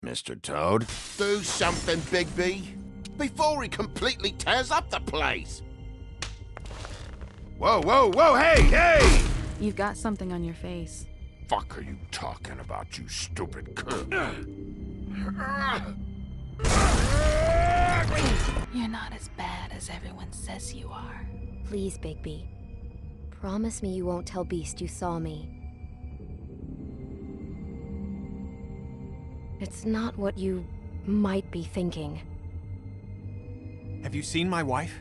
Mr. Toad? Do something, Bigby, before he completely tears up the place! Whoa, whoa, whoa, hey, hey! You've got something on your face. Fuck are you talking about, you stupid cur? You're not as bad as everyone says you are. Please, Bigby. Promise me you won't tell Beast you saw me. It's not what you might be thinking. Have you seen my wife?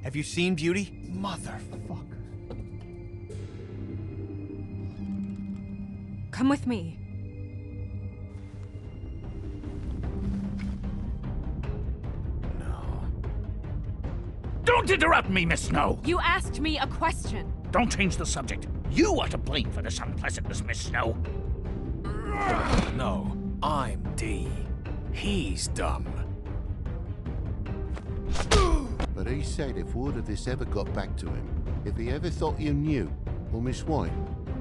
Have you seen Beauty? Motherfucker. Come with me. No. Don't interrupt me, Miss Snow! You asked me a question. Don't change the subject. You are to blame for this unpleasantness, Miss Snow. No, I'm D. He's dumb. But he said if word of this ever got back to him, if he ever thought you knew, or Miss White,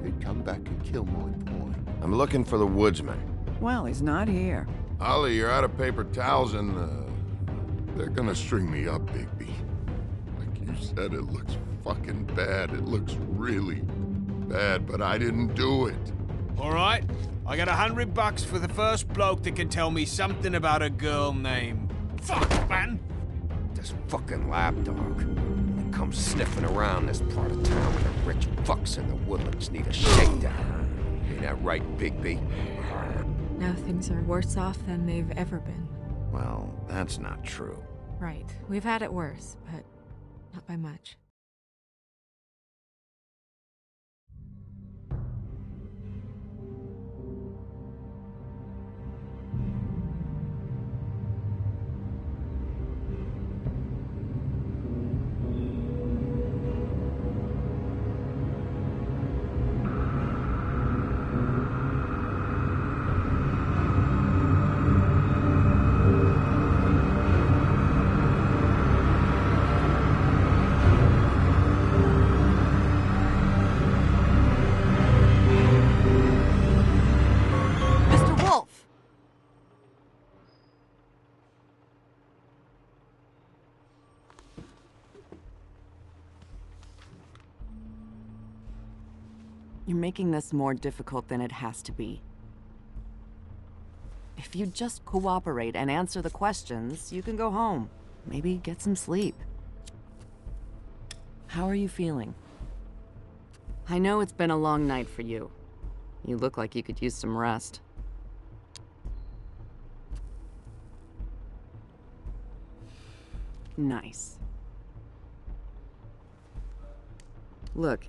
he'd come back and kill my boy. I'm looking for the woodsman. Well, he's not here. Ollie, you're out of paper towels and, they're gonna string me up, Bigby. Like you said, it looks fucking bad. It looks really bad, but I didn't do it. All right, I got $100 for the first bloke that can tell me something about a girl named... Fuck, man! This fucking lapdog. He comes sniffing around this part of town when the rich fucks in the woodlands need a shakedown. Ain't that right, Bigby? Now things are worse off than they've ever been. Well, that's not true. Right. We've had it worse, but not by much. You're making this more difficult than it has to be. If you just cooperate and answer the questions, you can go home. Maybe get some sleep. How are you feeling? I know it's been a long night for you. You look like you could use some rest. Nice. Look,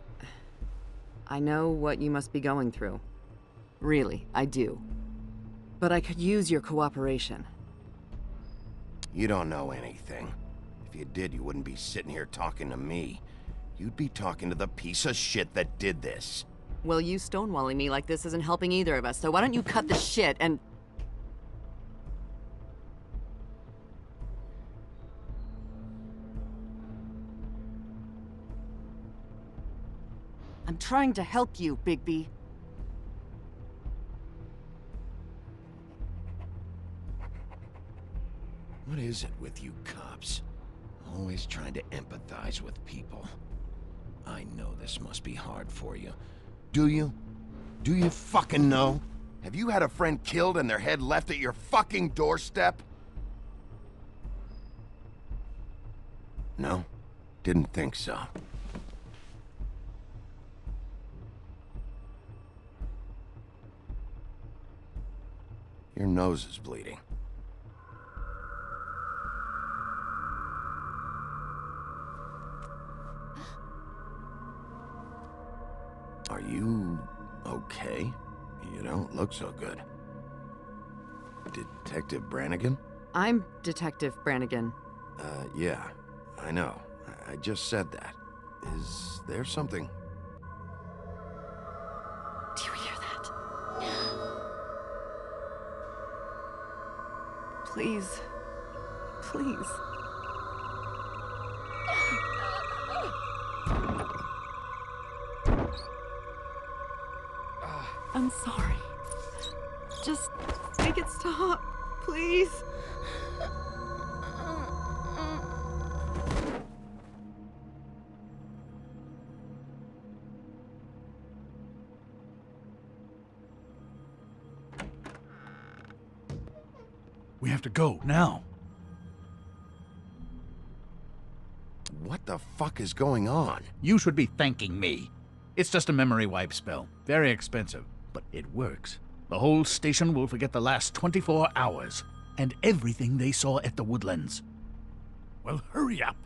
I know what you must be going through. Really, I do. But I could use your cooperation. You don't know anything. If you did, you wouldn't be sitting here talking to me. You'd be talking to the piece of shit that did this. Well, you stonewalling me like this isn't helping either of us, so why don't you cut the shit and... I'm trying to help you, Bigby. What is it with you cops? Always trying to empathize with people. I know this must be hard for you. Do you? Do you fucking know? Have you had a friend killed and their head left at your fucking doorstep? No? Didn't think so. Your nose is bleeding. Are you okay? You don't look so good. Detective Brannigan? I'm Detective Brannigan. Yeah, I know. I just said that. Is there something? Do you hear that? Please. Please. I'm sorry. Just make it stop, please. We have to go, now. What the fuck is going on? You should be thanking me. It's just a memory wipe spell. Very expensive, but it works. The whole station will forget the last 24 hours, and everything they saw at the Woodlands. Well, hurry up.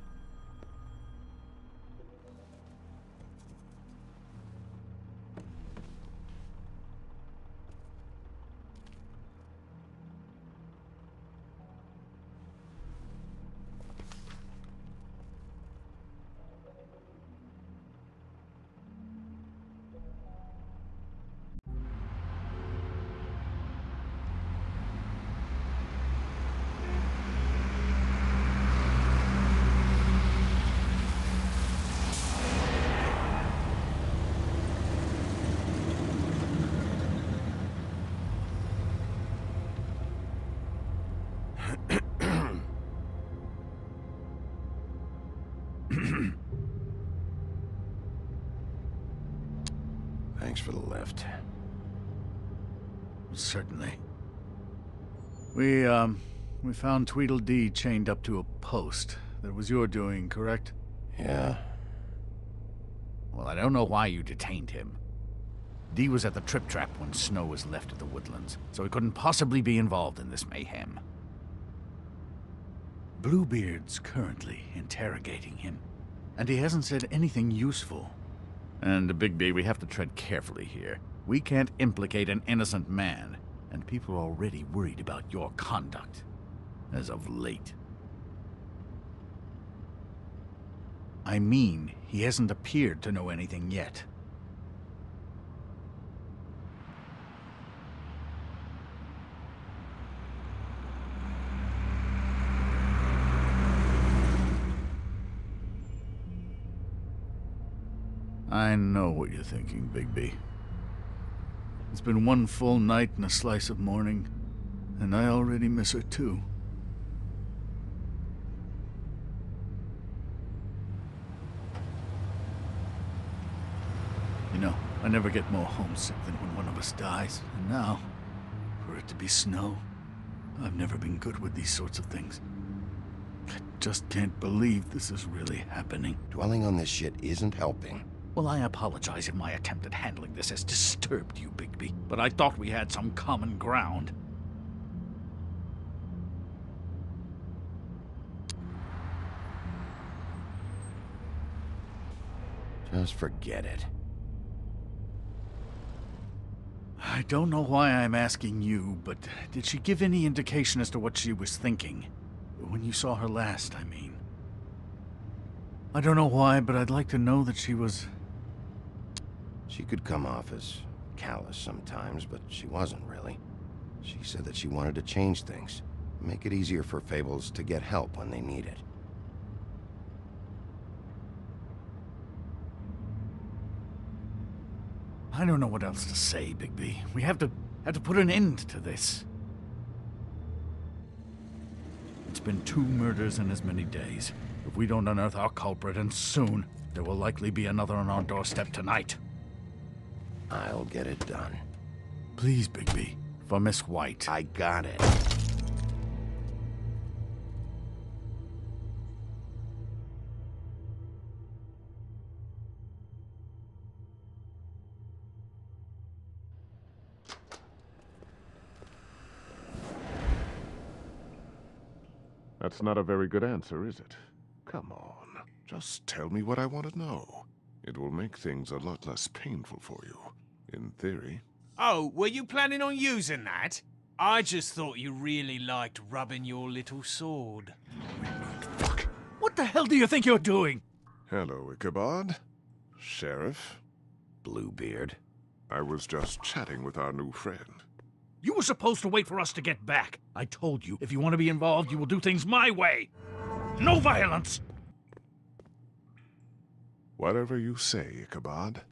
Thanks for the lift. Certainly. We found Tweedledee chained up to a post. That was your doing, correct? Yeah. Well, I don't know why you detained him. Dee was at the Trip Trap when Snow was left at the Woodlands, so he couldn't possibly be involved in this mayhem. Bluebeard's currently interrogating him, and he hasn't said anything useful. And, Bigby, we have to tread carefully here. We can't implicate an innocent man, and people are already worried about your conduct, as of late. I mean, he hasn't appeared to know anything yet. I know what you're thinking, Bigby. It's been one full night and a slice of morning, and I already miss her too. You know, I never get more homesick than when one of us dies, and now, for it to be Snow, I've never been good with these sorts of things. I just can't believe this is really happening. Dwelling on this shit isn't helping. Well, I apologize if my attempt at handling this has disturbed you, Bigby, but I thought we had some common ground. Just forget it. I don't know why I'm asking you, but did she give any indication as to what she was thinking? When you saw her last, I mean. I don't know why, but I'd like to know that she was... She could come off as callous sometimes, but she wasn't really. She said that she wanted to change things, make it easier for Fables to get help when they need it. I don't know what else to say, Bigby. We have to put an end to this. It's been 2 murders in as many days. If we don't unearth our culprit, and soon, there will likely be another on our doorstep tonight. I'll get it done. Please, Bigby. For Miss White. I got it. That's not a very good answer, is it? Come on. Just tell me what I want to know. It will make things a lot less painful for you, in theory. Oh, were you planning on using that? I just thought you really liked rubbing your little sword. Fuck! What the hell do you think you're doing? Hello, Ichabod. Sheriff. Bluebeard. I was just chatting with our new friend. You were supposed to wait for us to get back. I told you, if you want to be involved, you will do things my way. No violence! Whatever you say, Ichabod.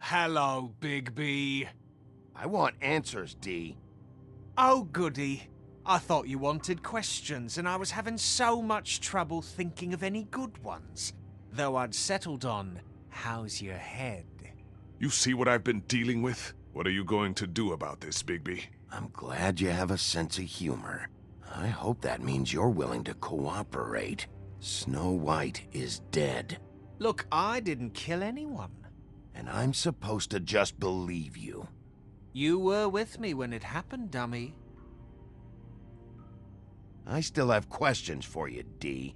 Hello, Bigby. I want answers, D. Oh, goody. I thought you wanted questions, and I was having so much trouble thinking of any good ones. Though I'd settled on, how's your head? You see what I've been dealing with? What are you going to do about this, Bigby? I'm glad you have a sense of humor. I hope that means you're willing to cooperate. Snow White is dead. Look, I didn't kill anyone. And I'm supposed to just believe you. You were with me when it happened, dummy. I still have questions for you, D.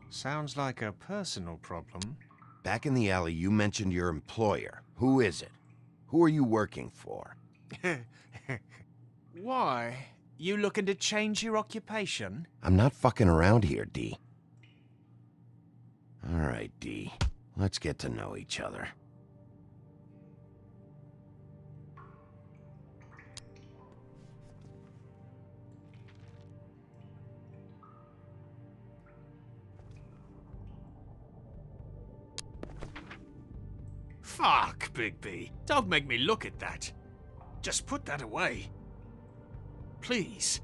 Sounds like a personal problem. Back in the alley, you mentioned your employer. Who is it? Who are you working for? Why? You looking to change your occupation? I'm not fucking around here, D. All right, D. Let's get to know each other. Fuck, Bigby. Don't make me look at that. Just put that away. Please.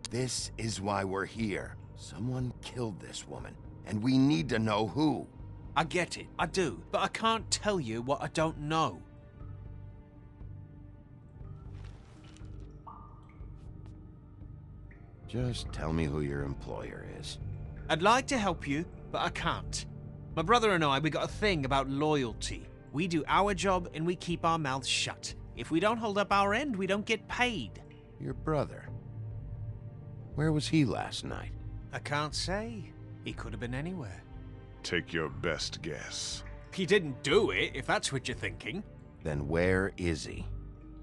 This is why we're here. Someone killed this woman, and we need to know who. I get it, I do, but I can't tell you what I don't know. Just tell me who your employer is. I'd like to help you, but I can't. My brother and I, we got a thing about loyalty. We do our job and we keep our mouths shut. If we don't hold up our end, we don't get paid. Your brother? Where was he last night? I can't say. He could have been anywhere. Take your best guess. He didn't do it, if that's what you're thinking. Then where is he?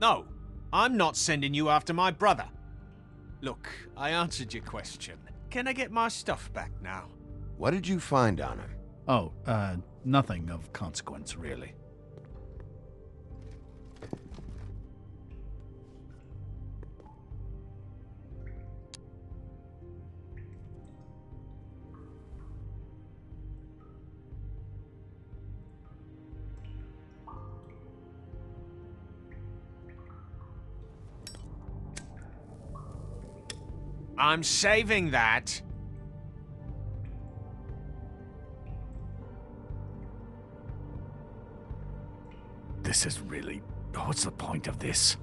No, I'm not sending you after my brother. Look, I answered your question. Can I get my stuff back now? What did you find on him? Oh, nothing of consequence, really. I'm saving that. This is really... What's the point of this?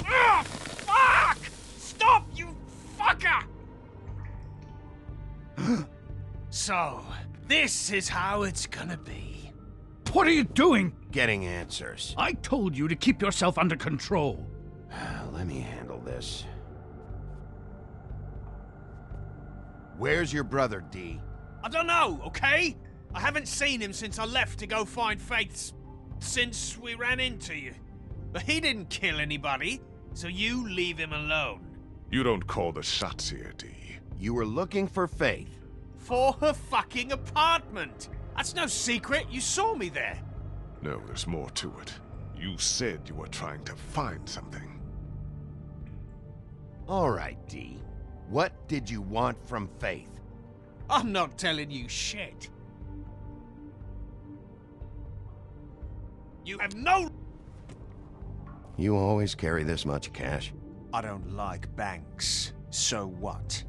Ah, fuck! Stop, you fucker! So, this is how it's gonna be. What are you doing? Getting answers. I told you to keep yourself under control. Let me handle this. Where's your brother, D? I don't know, okay? I haven't seen him since I left to go find Faith's... since we ran into you. But he didn't kill anybody, so you leave him alone. You don't call the shots here, D. You were looking for Faith. For her fucking apartment! That's no secret, you saw me there. No, there's more to it. You said you were trying to find something. All right, D. What did you want from Faith? I'm not telling you shit. You have no... You always carry this much cash? I don't like banks. So what?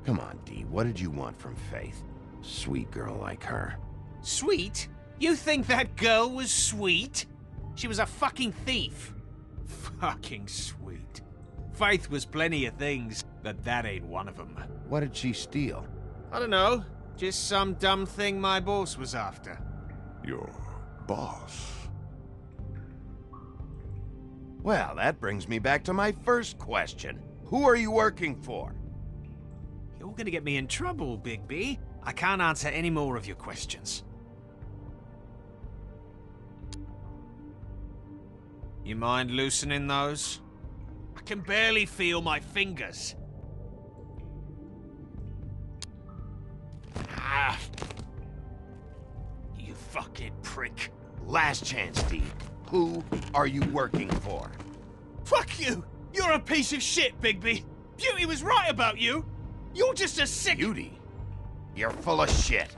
Come on, D. What did you want from Faith? Sweet girl like her. Sweet? You think that girl was sweet? She was a fucking thief. Fucking sweet. Faith was plenty of things, but that ain't one of them. What did she steal? I don't know. Just some dumb thing my boss was after. Your boss? Well, that brings me back to my first question. Who are you working for? You're gonna get me in trouble, Bigby. I can't answer any more of your questions. You mind loosening those? I can barely feel my fingers. Ah. You fucking prick. Last chance, D. Who are you working for? Fuck you! You're a piece of shit, Bigby. Beauty was right about you. You're just a sick... Beauty? You're full of shit.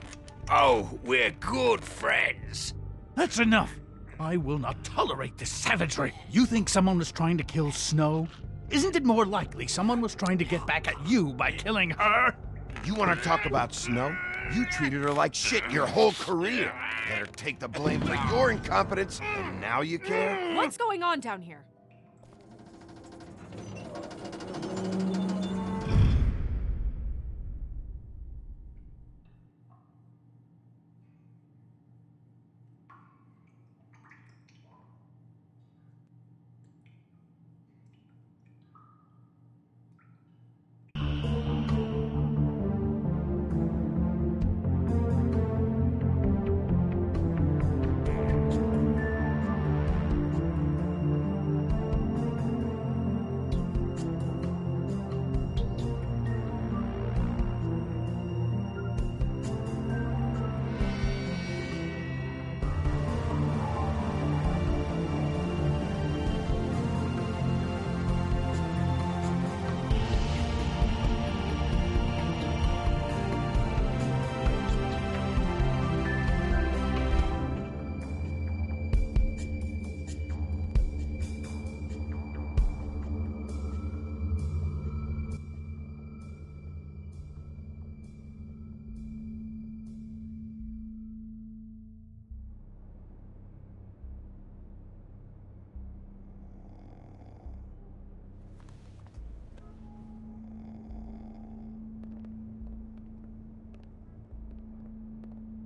Oh, we're good friends. That's enough. I will not tolerate this savagery. You think someone was trying to kill Snow? Isn't it more likely someone was trying to get back at you by killing her? You want to talk about Snow? You treated her like shit your whole career. Let her take the blame for your incompetence, and now you care? What's going on down here?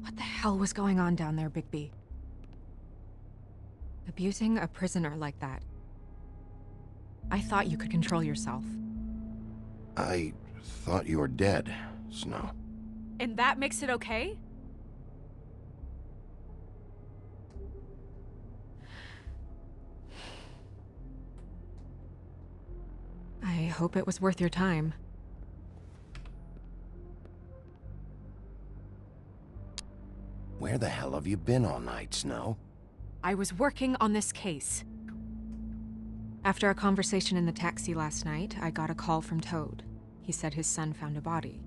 What the hell was going on down there, Bigby? Abusing a prisoner like that. I thought you could control yourself. I thought you were dead, Snow. And that makes it okay? I hope it was worth your time. Where the hell have you been all night, Snow? I was working on this case. After our conversation in the taxi last night, I got a call from Toad. He said his son found a body.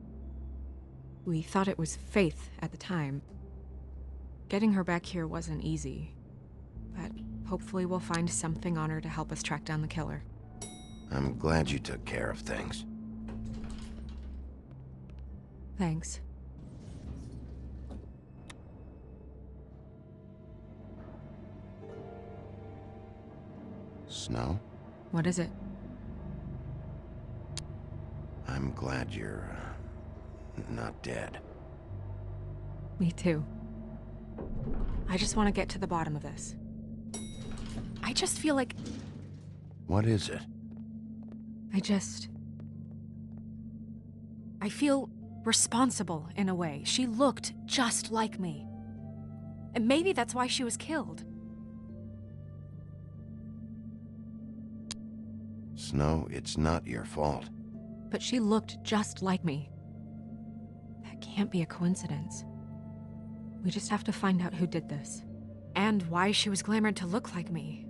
We thought it was Faith at the time. Getting her back here wasn't easy, but hopefully we'll find something on her to help us track down the killer. I'm glad you took care of things. Thanks. Snow? What is it? I'm glad you're, not dead. Me too. I just want to get to the bottom of this. I just feel like... What is it? I feel responsible in a way. She looked just like me. And maybe that's why she was killed. Snow, it's not your fault. But she looked just like me. That can't be a coincidence. We just have to find out who did this. And why she was glamored to look like me.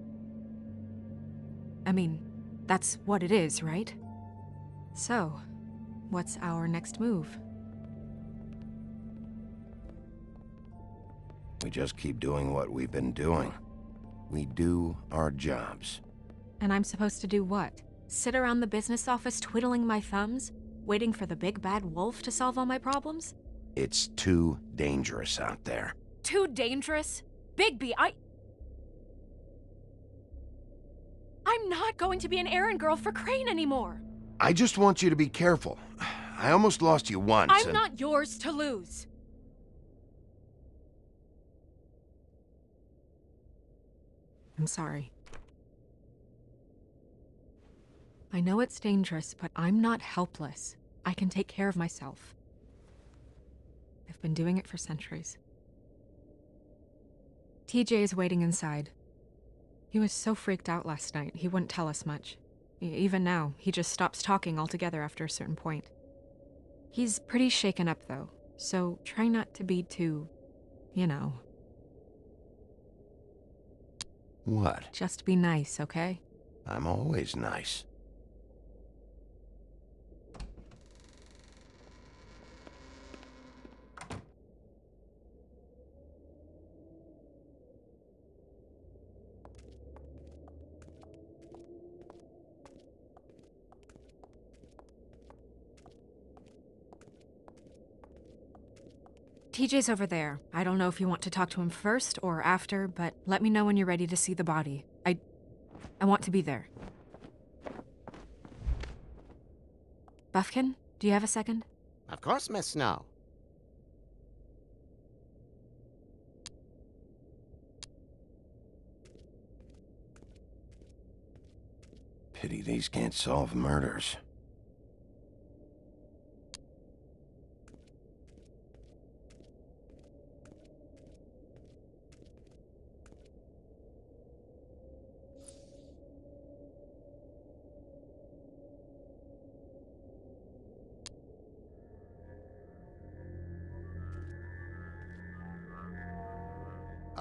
I mean, that's what it is, right? So, what's our next move? We just keep doing what we've been doing. We do our jobs. And I'm supposed to do what? Sit around the business office twiddling my thumbs, waiting for the big bad wolf to solve all my problems? It's too dangerous out there. Too dangerous? Bigby, I'm not going to be an errand girl for Crane anymore. I just want you to be careful. I almost lost you once. I'm not yours to lose. I'm sorry. I know it's dangerous, but I'm not helpless. I can take care of myself. I've been doing it for centuries. TJ is waiting inside. He was so freaked out last night, he wouldn't tell us much. Even now, he just stops talking altogether after a certain point. He's pretty shaken up, though, so try not to be too, you know. What? Just be nice, okay? I'm always nice. TJ's over there. I don't know if you want to talk to him first or after, but let me know when you're ready to see the body. I want to be there. Buffkin, do you have a second? Of course, Miss Snow. Pity these can't solve murders.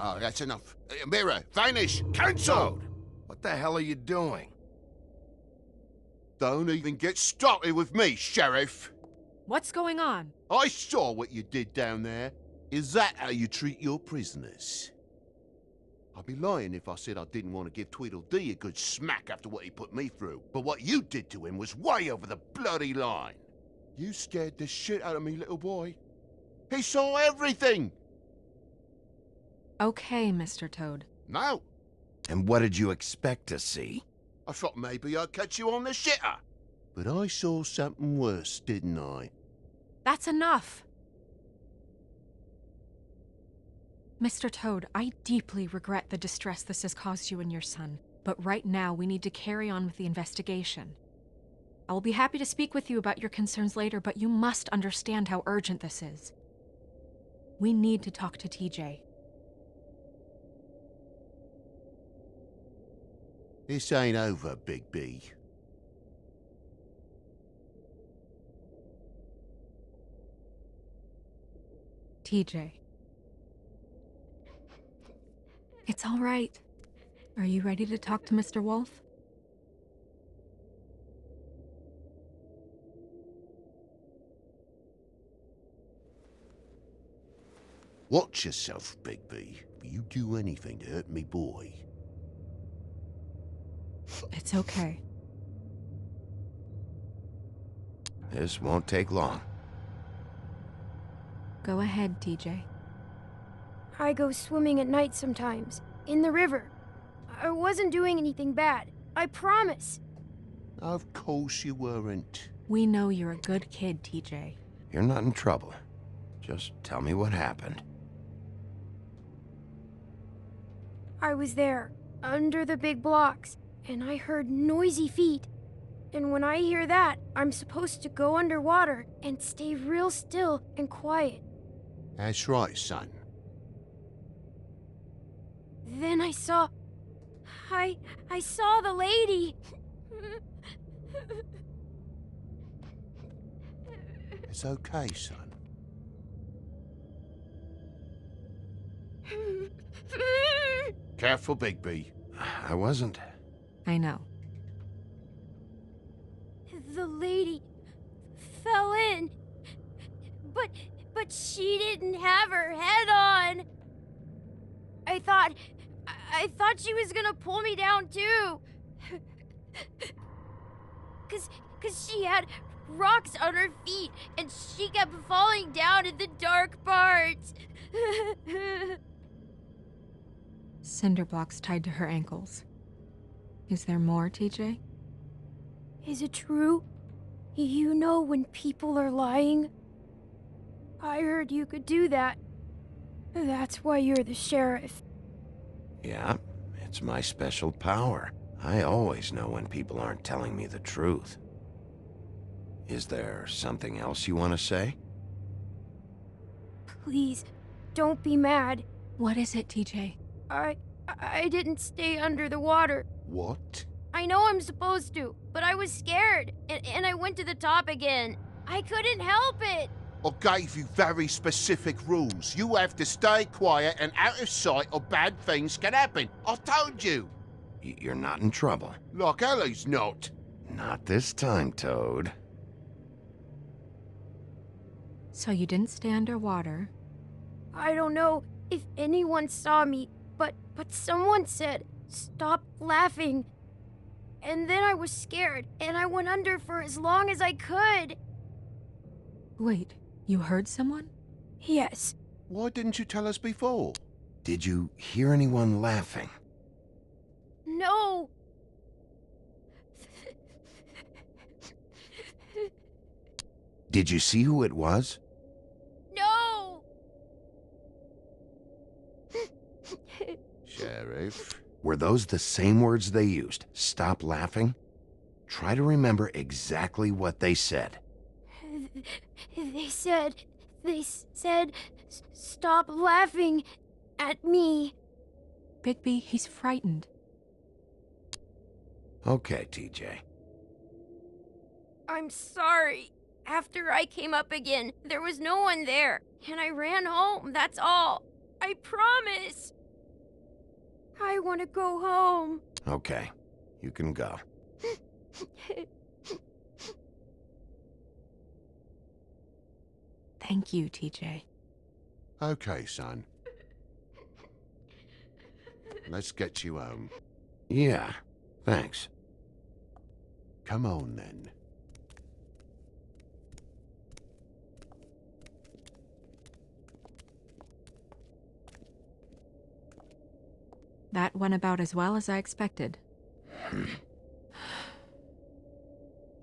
Oh, that's enough. Mirror, vanish, cancel! Toad, what the hell are you doing? Don't even get started with me, Sheriff. What's going on? I saw what you did down there. Is that how you treat your prisoners? I'd be lying if I said I didn't want to give Tweedledee a good smack after what he put me through. But what you did to him was way over the bloody line. You scared the shit out of me, little boy. He saw everything! Okay, Mr. Toad. No. And what did you expect to see? I thought maybe I'd catch you on the shitter. But I saw something worse, didn't I? That's enough! Mr. Toad, I deeply regret the distress this has caused you and your son, but right now we need to carry on with the investigation. I will be happy to speak with you about your concerns later, but you must understand how urgent this is. We need to talk to TJ. This ain't over, Big B. TJ. It's all right. Are you ready to talk to Mr. Wolf? Watch yourself, Big B. You do anything to hurt me boy. It's okay. This won't take long. Go ahead, TJ. I go swimming at night sometimes, in the river. I wasn't doing anything bad, I promise. Of course you weren't. We know you're a good kid, TJ. You're not in trouble. Just tell me what happened. I was there, under the big blocks, and I heard noisy feet. And when I hear that, I'm supposed to go underwater and stay real still and quiet. That's right, son. Then I saw the lady. It's okay, son. Careful, Bigby. I wasn't. I know. The lady fell in. But she didn't have her head on. I thought she was gonna pull me down too. Cause she had rocks on her feet and she kept falling down in the dark parts. Cinder blocks tied to her ankles. Is there more, TJ? Is it true? You know when people are lying? I heard you could do that. That's why you're the sheriff. Yeah, it's my special power. I always know when people aren't telling me the truth. Is there something else you want to say? Please, don't be mad. What is it, TJ? I didn't stay under the water. What? I know I'm supposed to, but I was scared, and I went to the top again. I couldn't help it. I gave you very specific rules. You have to stay quiet and out of sight or bad things can happen. I told you. You're not in trouble. Like Ellie's not. Not this time, Toad. So you didn't stay underwater? I don't know if anyone saw me, but someone said, "Stop laughing." And then I was scared, and I went under for as long as I could. Wait, you heard someone? Yes, Why didn't you tell us before? Did you hear anyone laughing? No! Did you see who it was? No! Sheriff? Were those the same words they used? Stop laughing? Try to remember exactly what they said. They said, stop laughing at me. Bigby, he's frightened. Okay, TJ. I'm sorry. After I came up again, there was no one there, and I ran home, that's all. I promise. I want to go home. Okay, you can go. Thank you, TJ. Okay, son. Let's get you home. Yeah, thanks. Come on, then. That went about as well as I expected.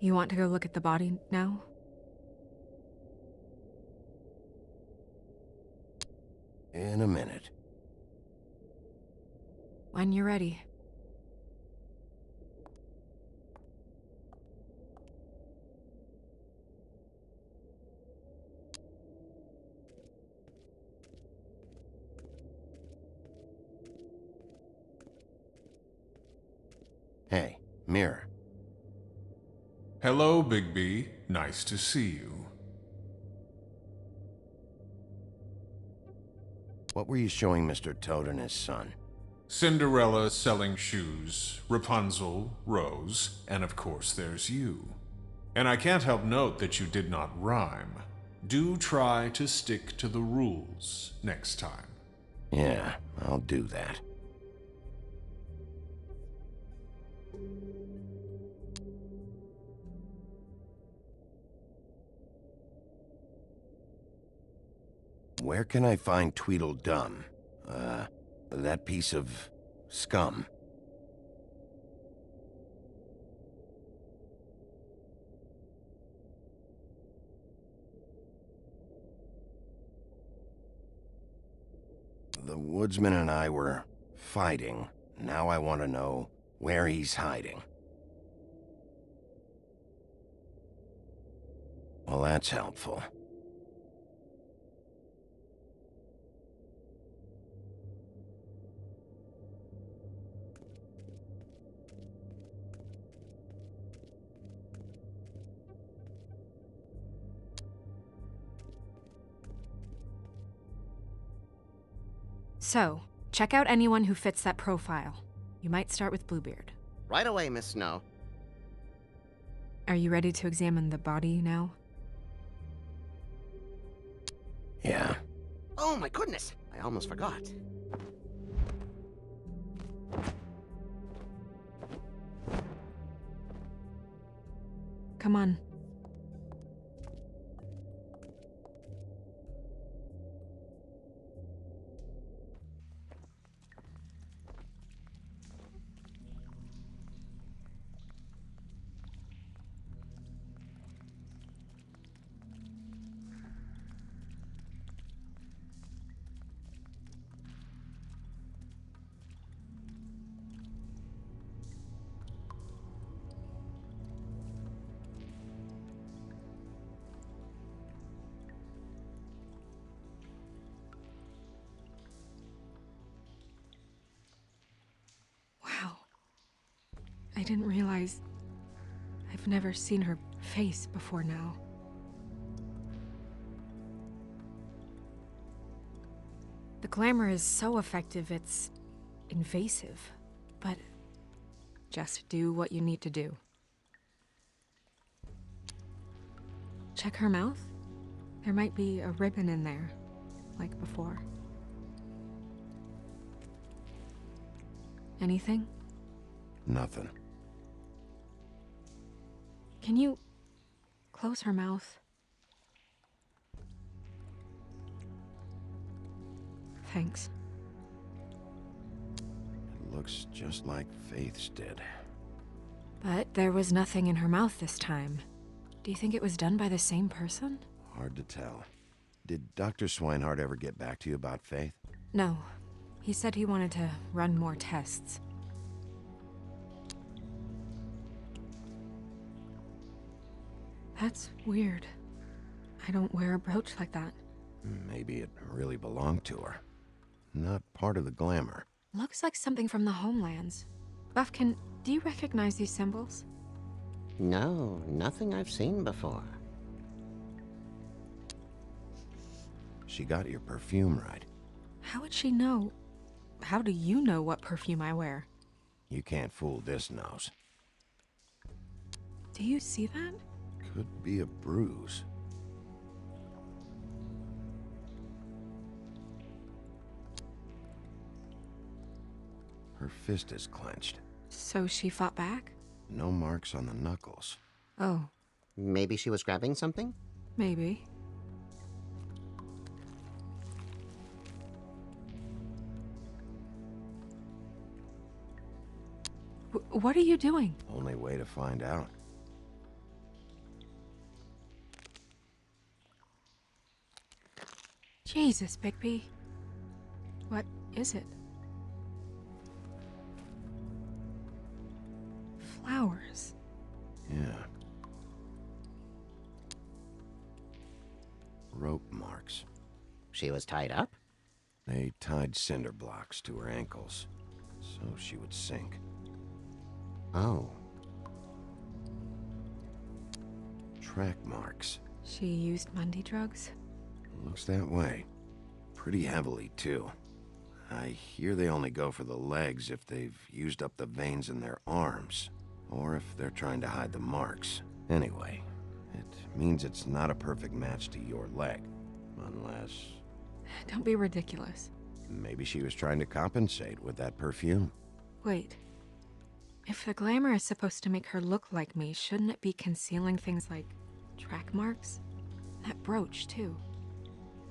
You want to go look at the body now? In a minute. When you're ready. Hey, Mirror. Hello, Bigby. Nice to see you. What were you showing Mr. Toad and his son? Cinderella selling shoes, Rapunzel, Rose, and of course there's you. And I can't help note that you did not rhyme. Do try to stick to the rules next time. Yeah, I'll do that. Where can I find Tweedledum? That piece of scum. The woodsman and I were fighting. Now I want to know where he's hiding. Well, that's helpful. So, check out anyone who fits that profile. You might start with Bluebeard. Right away, Miss Snow. Are you ready to examine the body now? Yeah. Oh my goodness, I almost forgot. Come on. Wow. I didn't realize I've never seen her face before now. The glamour is so effective, it's invasive. But just do what you need to do. Check her mouth. There might be a ribbon in there, like before. Anything? Nothing. Can you close her mouth? Thanks. It looks just like Faith's did. But there was nothing in her mouth this time. Do you think it was done by the same person? Hard to tell. Did Dr. Swinehart ever get back to you about Faith? No. He said he wanted to run more tests. That's weird. I don't wear a brooch like that. Maybe it really belonged to her. Not part of the glamour. Looks like something from the homelands. Buffkin, do you recognize these symbols? No, nothing I've seen before. She got your perfume right. How would she know? How do you know what perfume I wear? You can't fool this nose. Do you see that? Could be a bruise. Her fist is clenched. So she fought back? No marks on the knuckles. Oh. Maybe she was grabbing something? Maybe. What are you doing? Only way to find out. Jesus, Bigby. What is it? Flowers. Yeah. Rope marks. She was tied up? They tied cinder blocks to her ankles, so she would sink. Oh. Track marks. She used Mundy drugs? Looks that way. Pretty heavily, too. I hear they only go for the legs if they've used up the veins in their arms, or if they're trying to hide the marks. Anyway, it means it's not a perfect match to your leg, unless... Don't be ridiculous. Maybe she was trying to compensate with that perfume. Wait. If the glamour is supposed to make her look like me, shouldn't it be concealing things like track marks? That brooch, too.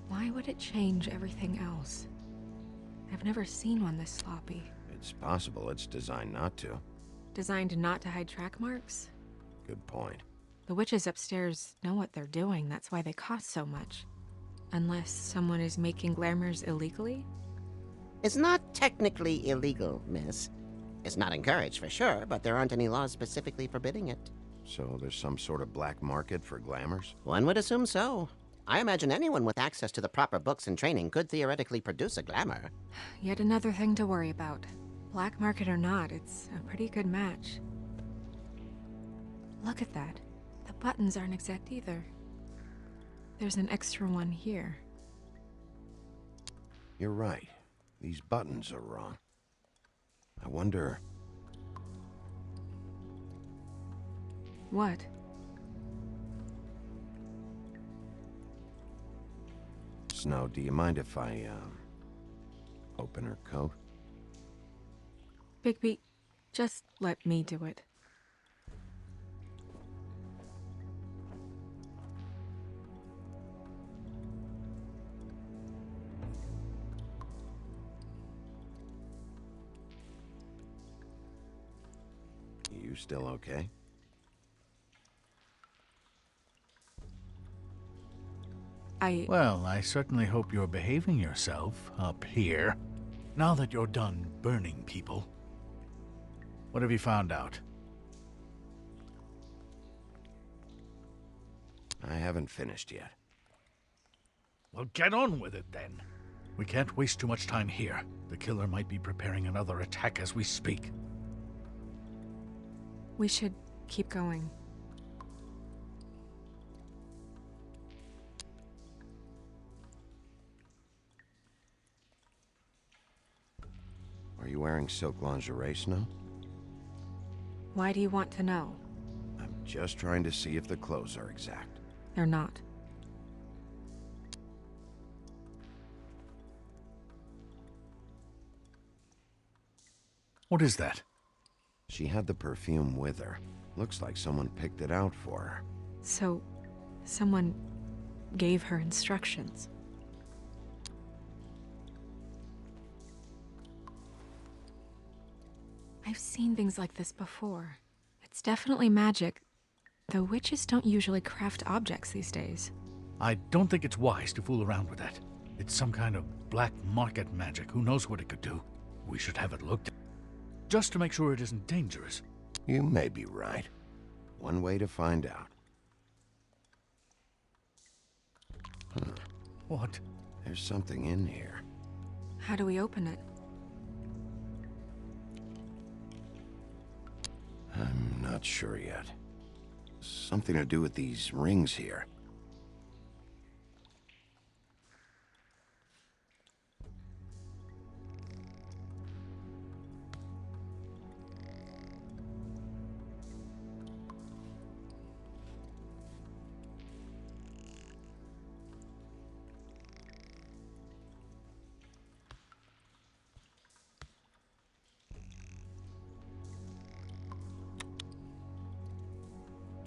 Why would it change everything else? I've never seen one this sloppy. It's possible it's designed not to. Designed not to hide track marks? Good point. The witches upstairs know what they're doing, that's why they cost so much. Unless someone is making glamours illegally? It's not technically illegal, miss. It's not encouraged for sure, but there aren't any laws specifically forbidding it. So there's some sort of black market for glamours? One would assume so. I imagine anyone with access to the proper books and training could theoretically produce a glamour. Yet another thing to worry about. Black market or not, it's a pretty good match. Look at that. The buttons aren't exact either. There's an extra one here. You're right. These buttons are wrong. I wonder... What? Snow, do you mind if I, open her coat? Bigby, just let me do it. You still okay? Well, I certainly hope you're behaving yourself up here, now that you're done burning people. What have you found out? I haven't finished yet. Well, get on with it then. We can't waste too much time here. The killer might be preparing another attack as we speak. We should keep going. Are you wearing silk lingerie, Snow? Why do you want to know? I'm just trying to see if the clothes are exact. They're not. What is that? She had the perfume with her. Looks like someone picked it out for her. So, someone gave her instructions. I've seen things like this before. It's definitely magic, though witches don't usually craft objects these days. I don't think it's wise to fool around with that. It's some kind of black market magic. Who knows what it could do? We should have it looked at, just to make sure it isn't dangerous. You may be right. One way to find out. Huh. What? There's something in here. How do we open it? I'm not sure yet. Something to do with these rings here.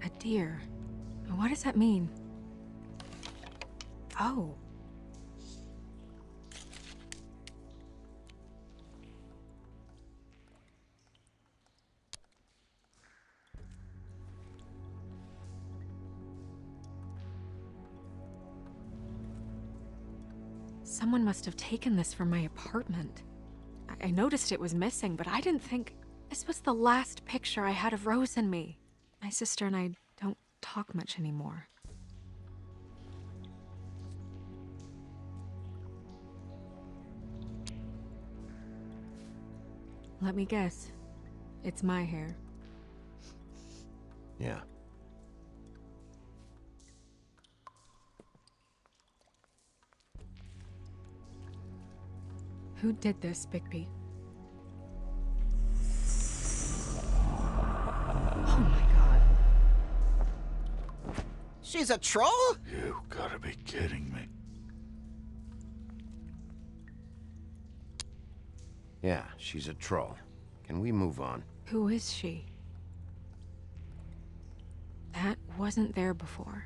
A deer. What does that mean? Oh. Someone must have taken this from my apartment. I noticed it was missing, but I didn't think this was the last picture I had of Rose and me. My sister and I don't talk much anymore. Let me guess. It's my hair. Yeah. Who did this, Bigby? Oh my god. She's a troll? You gotta be kidding me. Yeah, she's a troll. Can we move on? Who is she? That wasn't there before.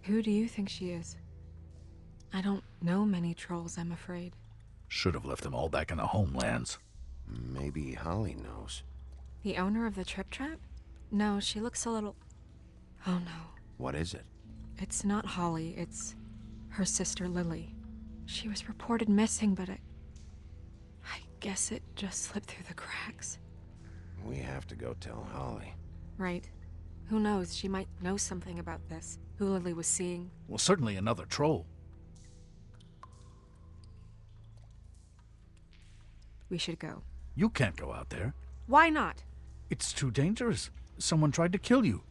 Who do you think she is? I don't know many trolls, I'm afraid. Should have left them all back in the homelands. Maybe Holly knows. The owner of the Trip Trap? No, she looks a little... Oh no. What is it? It's not Holly, it's her sister Lily. She was reported missing, but I guess it just slipped through the cracks. We have to go tell Holly. Right. Who knows, she might know something about this. Who Lily was seeing. Well, certainly another troll. We should go. You can't go out there. Why not? It's too dangerous. Someone tried to kill you.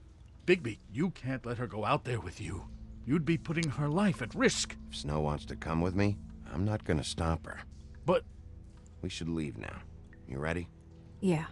Bigby, you can't let her go out there with you. You'd be putting her life at risk. If Snow wants to come with me, I'm not gonna stop her. But... We should leave now. You ready? Yeah.